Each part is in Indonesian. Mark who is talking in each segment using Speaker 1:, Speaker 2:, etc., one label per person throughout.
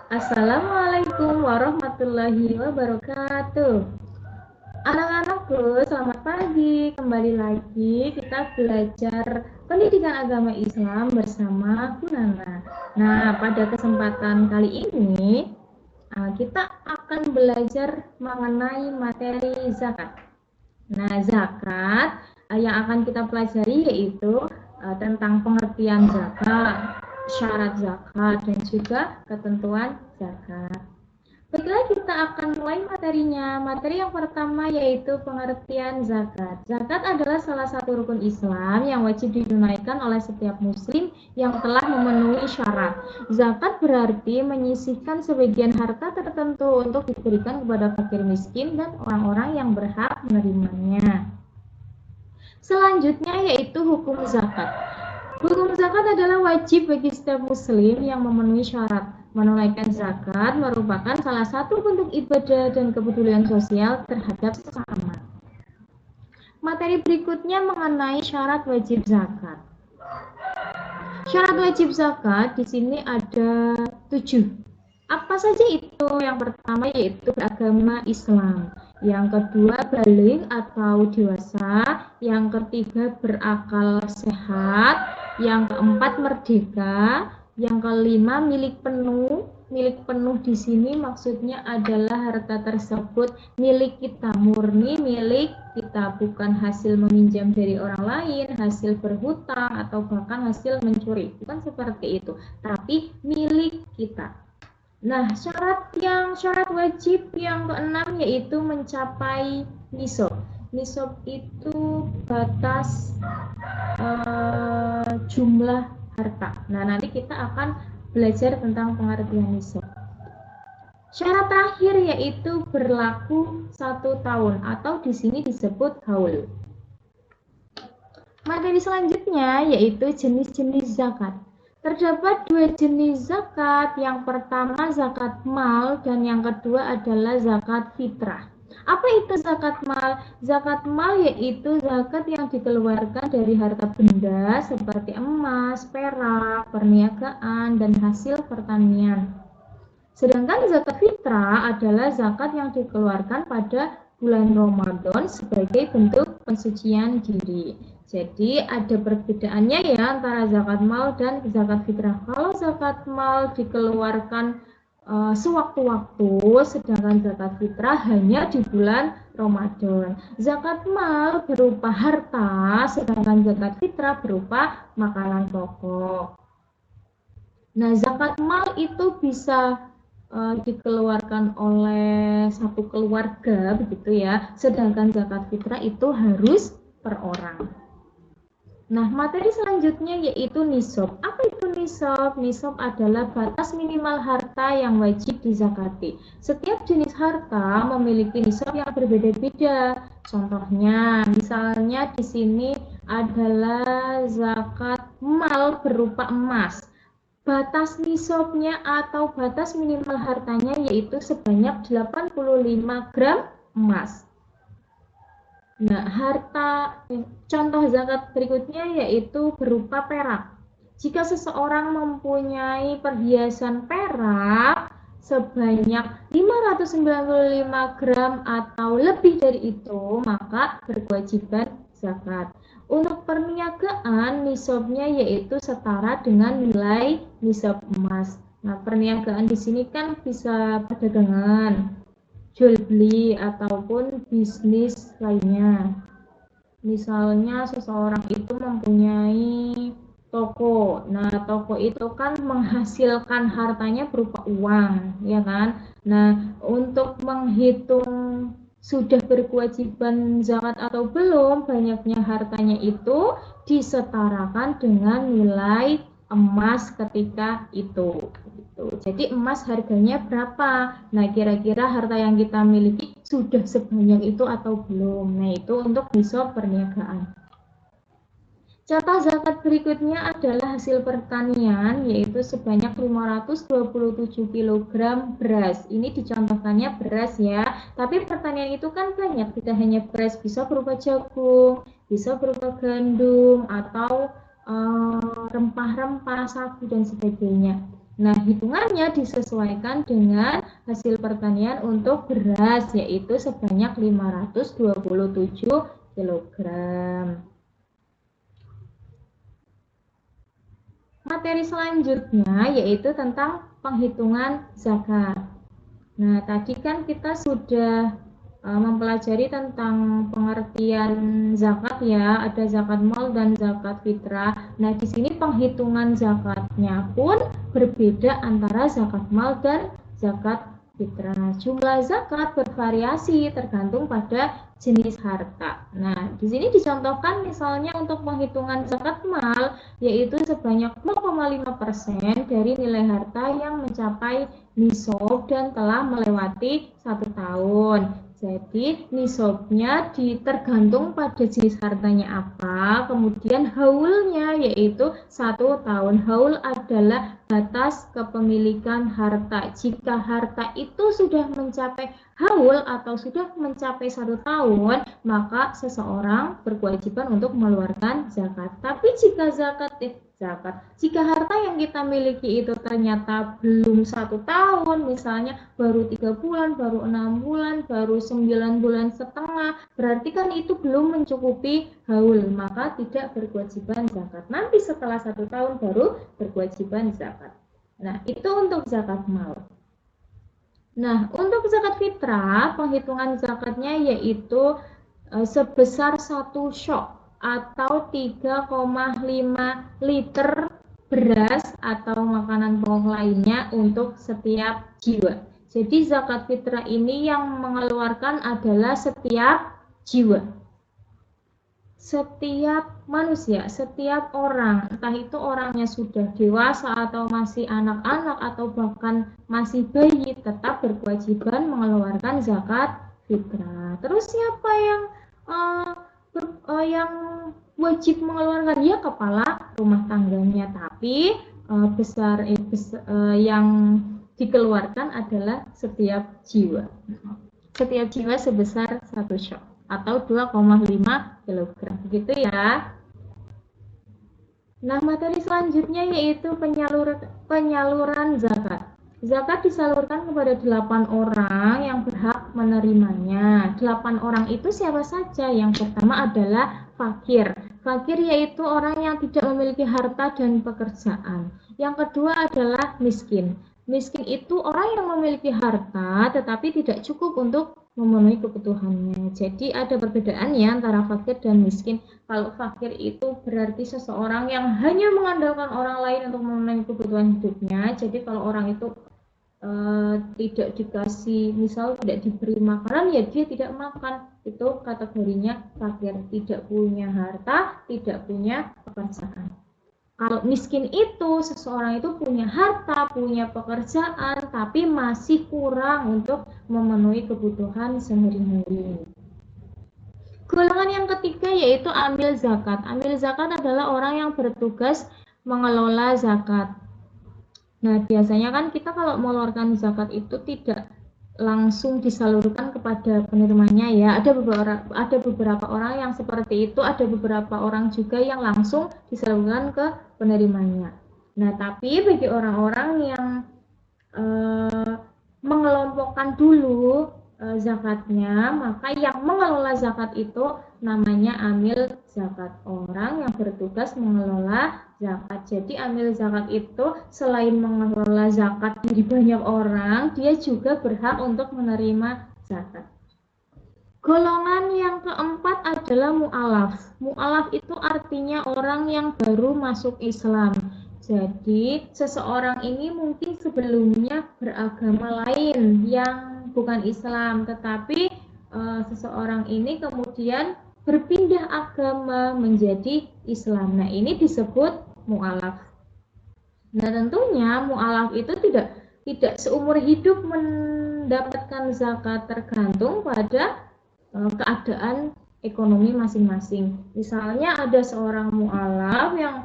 Speaker 1: Assalamualaikum warahmatullahi wabarakatuh. Anak-anakku, selamat pagi. Kembali lagi kita belajar pendidikan agama Islam bersama Bu Nana. Nah, pada kesempatan kali ini kita akan belajar mengenai materi zakat. Nah, zakat yang akan kita pelajari yaitu tentang pengertian zakat, syarat zakat, dan juga ketentuan zakat. Baiklah, kita akan mulai materinya. Materi yang pertama yaitu pengertian zakat. Zakat adalah salah satu rukun Islam yang wajib ditunaikan oleh setiap muslim yang telah memenuhi syarat. Zakat berarti menyisihkan sebagian harta tertentu untuk diberikan kepada fakir miskin dan orang-orang yang berhak menerimanya. Selanjutnya yaitu hukum zakat. Hukum zakat adalah wajib bagi setiap muslim yang memenuhi syarat. Menunaikan zakat merupakan salah satu bentuk ibadah dan kepedulian sosial terhadap sesama. Materi berikutnya mengenai syarat wajib zakat. Syarat wajib zakat di sini ada 7. Apa saja itu? Yang pertama yaitu beragama Islam. Yang kedua baligh atau dewasa. Yang ketiga berakal sehat. Yang keempat merdeka. Yang kelima milik penuh. Milik penuh di sini maksudnya adalah harta tersebut milik kita, murni milik kita, bukan hasil meminjam dari orang lain, hasil berhutang atau bahkan hasil mencuri, bukan seperti itu, tapi milik kita. Nah, syarat wajib yang keenam yaitu mencapai nisab. Nisab itu batas jumlah harta. Nah, nanti kita akan belajar tentang pengertian nisab. Syarat terakhir yaitu berlaku 1 tahun atau di sini disebut haul. Materi selanjutnya yaitu jenis-jenis zakat. Terdapat 2 jenis zakat, yang pertama zakat mal dan yang kedua adalah zakat fitrah. Apa itu zakat mal? Zakat mal yaitu zakat yang dikeluarkan dari harta benda seperti emas, perak, perniagaan, dan hasil pertanian. Sedangkan zakat fitrah adalah zakat yang dikeluarkan pada bulan Ramadan sebagai bentuk pensucian diri. Jadi ada perbedaannya ya antara zakat mal dan zakat fitrah. Kalau zakat mal dikeluarkan sewaktu-waktu, sedangkan zakat fitrah hanya di bulan Ramadan. Zakat mal berupa harta, sedangkan zakat fitrah berupa makanan pokok. Nah, zakat mal itu bisa dikeluarkan oleh satu keluarga begitu ya, sedangkan zakat fitrah itu harus per orang. Nah, materi selanjutnya yaitu nisab. Apa itu nisab? Nisab adalah batas minimal harta yang wajib dizakati. Setiap jenis harta memiliki nisab yang berbeda-beda. Contohnya, misalnya di sini adalah zakat mal berupa emas. Batas nisabnya atau batas minimal hartanya yaitu sebanyak 85 gram emas. Nah, contoh zakat berikutnya yaitu berupa perak. Jika seseorang mempunyai perhiasan perak sebanyak 595 gram atau lebih dari itu, maka berkewajiban zakat. Untuk perniagaan, nisabnya yaitu setara dengan nilai nisab emas. Nah, perniagaan di sini kan bisa perdagangan, jual beli ataupun bisnis lainnya. Misalnya seseorang itu mempunyai toko. Nah, toko itu kan menghasilkan hartanya berupa uang, ya kan? Nah, untuk menghitung sudah berkewajiban zakat atau belum, banyaknya hartanya itu disetarakan dengan nilai emas ketika itu. Jadi emas harganya berapa? Nah, kira-kira harta yang kita miliki sudah sebanyak itu atau belum? Nah, itu untuk nisab perniagaan. Contoh zakat berikutnya adalah hasil pertanian, yaitu sebanyak 527 kg beras. Ini dicontohkannya beras ya, tapi pertanian itu kan banyak, tidak hanya beras, bisa berupa jagung, bisa berupa gandum, atau rempah-rempah, sagu, dan sebagainya. Nah, hitungannya disesuaikan dengan hasil pertanian untuk beras, yaitu sebanyak 527 kg. Materi selanjutnya yaitu tentang penghitungan zakat. Nah, tadi kan kita sudah mempelajari tentang pengertian zakat ya, ada zakat mal dan zakat fitrah. Nah, di sini penghitungan zakatnya pun berbeda antara zakat mal dan zakat fitrah. Jumlah zakat bervariasi tergantung pada jenis harta. Nah, di sini dicontohkan misalnya untuk penghitungan zakat mal yaitu sebanyak 0,5% dari nilai harta yang mencapai nisab dan telah melewati 1 tahun. Jadi nisabnya tergantung pada jenis hartanya apa, kemudian haulnya yaitu 1 tahun. Haul adalah batas kepemilikan harta. Jika harta itu sudah mencapai haul atau sudah mencapai 1 tahun, maka seseorang berkewajiban untuk mengeluarkan zakat. Tapi jika jika harta yang kita miliki itu ternyata belum 1 tahun, misalnya baru 3 bulan, baru 6 bulan, baru 9 bulan setengah, berarti kan itu belum mencukupi haul, maka tidak berkewajiban zakat. Nanti setelah 1 tahun baru berkewajiban zakat. Nah, itu untuk zakat mal. Nah, untuk zakat fitrah, penghitungan zakatnya yaitu sebesar 1 syok atau 3,5 liter beras atau makanan pokok lainnya untuk setiap jiwa. Jadi zakat fitrah ini yang mengeluarkan adalah setiap jiwa. Setiap manusia, setiap orang, entah itu orangnya sudah dewasa atau masih anak-anak atau bahkan masih bayi, tetap berkewajiban mengeluarkan zakat fitrah. Terus siapa yang wajib mengeluarkan? Ya kepala rumah tangganya, tapi yang dikeluarkan adalah setiap jiwa. Setiap jiwa sebesar 1 syok atau 2,5 kg. Begitu ya. Nah, materi selanjutnya yaitu penyaluran zakat. Zakat disalurkan kepada 8 orang yang berhak menerimanya. 8 orang itu siapa saja? Yang pertama adalah fakir. Fakir yaitu orang yang tidak memiliki harta dan pekerjaan. Yang kedua adalah miskin. Miskin itu orang yang memiliki harta tetapi tidak cukup untuk memenuhi kebutuhannya. Jadi ada perbedaan ya antara fakir dan miskin. Kalau fakir itu berarti seseorang yang hanya mengandalkan orang lain untuk memenuhi kebutuhan hidupnya. Jadi kalau orang itu tidak dikasih, misal tidak diberi makanan, ya dia tidak makan. Itu kategorinya fakir, tidak punya harta, tidak punya pekerjaan. Kalau miskin itu seseorang itu punya harta, punya pekerjaan, tapi masih kurang untuk memenuhi kebutuhan sehari-hari. Golongan yang ketiga yaitu amil zakat. Amil zakat adalah orang yang bertugas mengelola zakat. Nah, biasanya kan kita kalau mengeluarkan zakat itu tidak langsung disalurkan kepada penerimanya ya. Ada beberapa orang yang seperti itu, ada beberapa orang juga yang langsung disalurkan ke penerimanya. Nah, tapi bagi orang-orang yang mengelompokkan dulu zakatnya, maka yang mengelola zakat itu namanya amil zakat, orang yang bertugas mengelola zakat. Jadi amil zakat itu selain mengelola zakat dari banyak orang, dia juga berhak untuk menerima zakat. Golongan yang keempat adalah mu'alaf. Mu'alaf itu artinya orang yang baru masuk Islam. Jadi seseorang ini mungkin sebelumnya beragama lain yang bukan Islam, tetapi seseorang ini kemudian berpindah agama menjadi Islam. Nah, ini disebut mu'alaf. Nah, tentunya mu'alaf itu tidak seumur hidup mendapatkan zakat, tergantung pada keadaan ekonomi masing-masing. Misalnya ada seorang mu'alaf yang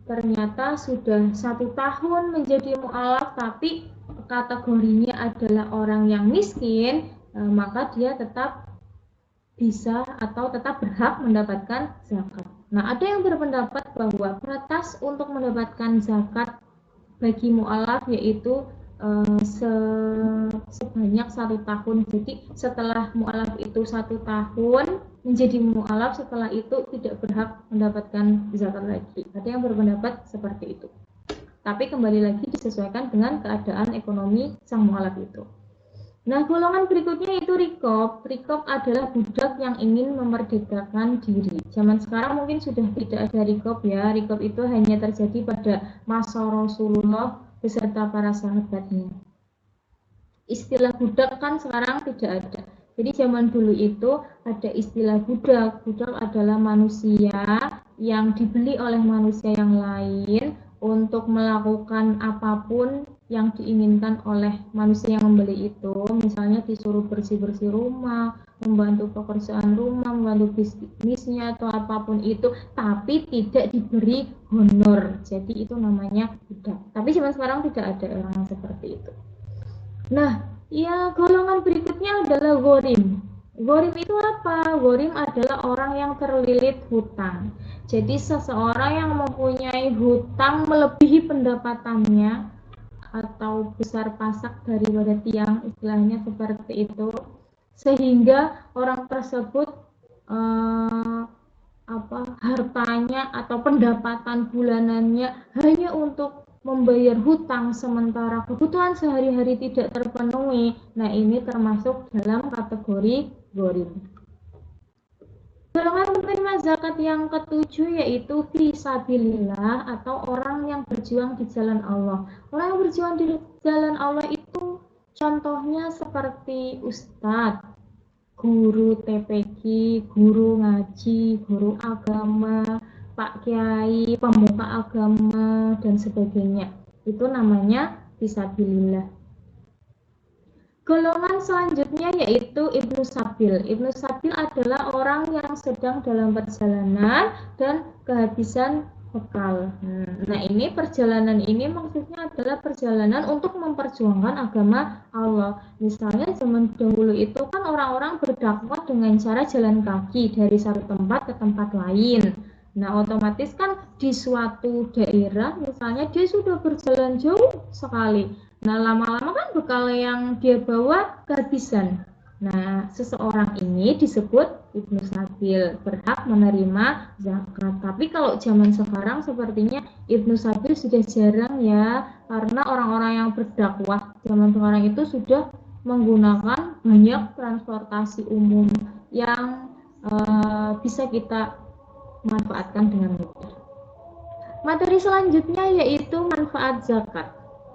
Speaker 1: ternyata sudah 1 tahun menjadi mu'alaf tapi kategorinya adalah orang yang miskin, maka dia tetap bisa atau tetap berhak mendapatkan zakat. Nah, ada yang berpendapat bahwa batas untuk mendapatkan zakat bagi mu'alaf yaitu sebanyak 1 tahun. Jadi setelah mu'alaf itu 1 tahun menjadi mu'alaf, setelah itu tidak berhak mendapatkan zakat lagi. Ada yang berpendapat seperti itu. Tapi kembali lagi disesuaikan dengan keadaan ekonomi sang mu'alaf itu. Nah, golongan berikutnya itu rikob. Rikob adalah budak yang ingin memerdekakan diri. Zaman sekarang mungkin sudah tidak ada rikob ya. Rikob itu hanya terjadi pada masa Rasulullah beserta para sahabatnya. Istilah budak kan sekarang tidak ada. Jadi zaman dulu itu ada istilah budak. Budak adalah manusia yang dibeli oleh manusia yang lain untuk melakukan apapun yang diinginkan oleh manusia yang membeli itu. Misalnya disuruh bersih-bersih rumah, membantu pekerjaan rumah, membantu bisnisnya atau apapun itu, tapi tidak diberi honor. Jadi itu namanya budak. Tapi zaman sekarang tidak ada orang seperti itu. Nah, ya golongan berikutnya adalah ghorim. Ghorim itu apa? Ghorim adalah orang yang terlilit hutang. Jadi seseorang yang mempunyai hutang melebihi pendapatannya atau besar pasak daripada tiang, istilahnya seperti itu, sehingga orang tersebut hartanya atau pendapatan bulanannya hanya untuk membayar hutang sementara kebutuhan sehari-hari tidak terpenuhi. Nah, ini termasuk dalam kategori ghorim. Golongan penerima zakat yang ketujuh yaitu fisabilillah atau orang yang berjuang di jalan Allah. Orang yang berjuang di jalan Allah itu contohnya seperti ustadz, guru TPQ, guru ngaji, guru agama, Pak Kiai, pemuka agama, dan sebagainya. Itu namanya fisabilillah. Golongan selanjutnya yaitu Ibnu Sabil. Ibnu Sabil adalah orang yang sedang dalam perjalanan dan kehabisan bekal. Nah, ini perjalanan ini maksudnya adalah perjalanan untuk memperjuangkan agama Allah. Misalnya zaman dahulu itu kan orang-orang berdakwah dengan cara jalan kaki dari satu tempat ke tempat lain. Nah, otomatis kan di suatu daerah misalnya dia sudah berjalan jauh sekali. Nah, lama-lama kan bekal yang dia bawa kehabisan. Nah, seseorang ini disebut Ibnu Sabil, berhak menerima zakat. Tapi kalau zaman sekarang sepertinya Ibnu Sabil sudah jarang ya, karena orang-orang yang berdakwah zaman sekarang itu sudah menggunakan banyak transportasi umum yang bisa kita manfaatkan dengan mudah. Materi selanjutnya yaitu manfaat zakat.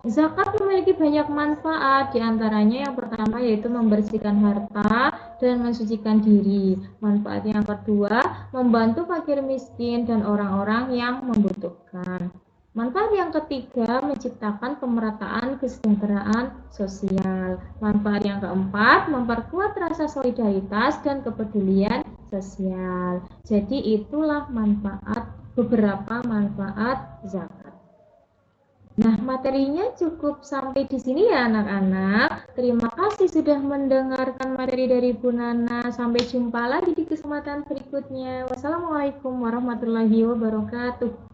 Speaker 1: Zakat memiliki banyak manfaat, diantaranya yang pertama yaitu membersihkan harta dan mensucikan diri. Manfaat yang kedua, membantu fakir miskin dan orang-orang yang membutuhkan. Manfaat yang ketiga, menciptakan pemerataan kesejahteraan sosial. Manfaat yang keempat, memperkuat rasa solidaritas dan kepedulian sosial. Jadi itulah beberapa manfaat zakat. Nah, materinya cukup sampai di sini ya anak-anak. Terima kasih sudah mendengarkan materi dari Bu Nana. Sampai jumpa lagi di kesempatan berikutnya. Wassalamualaikum warahmatullahi wabarakatuh.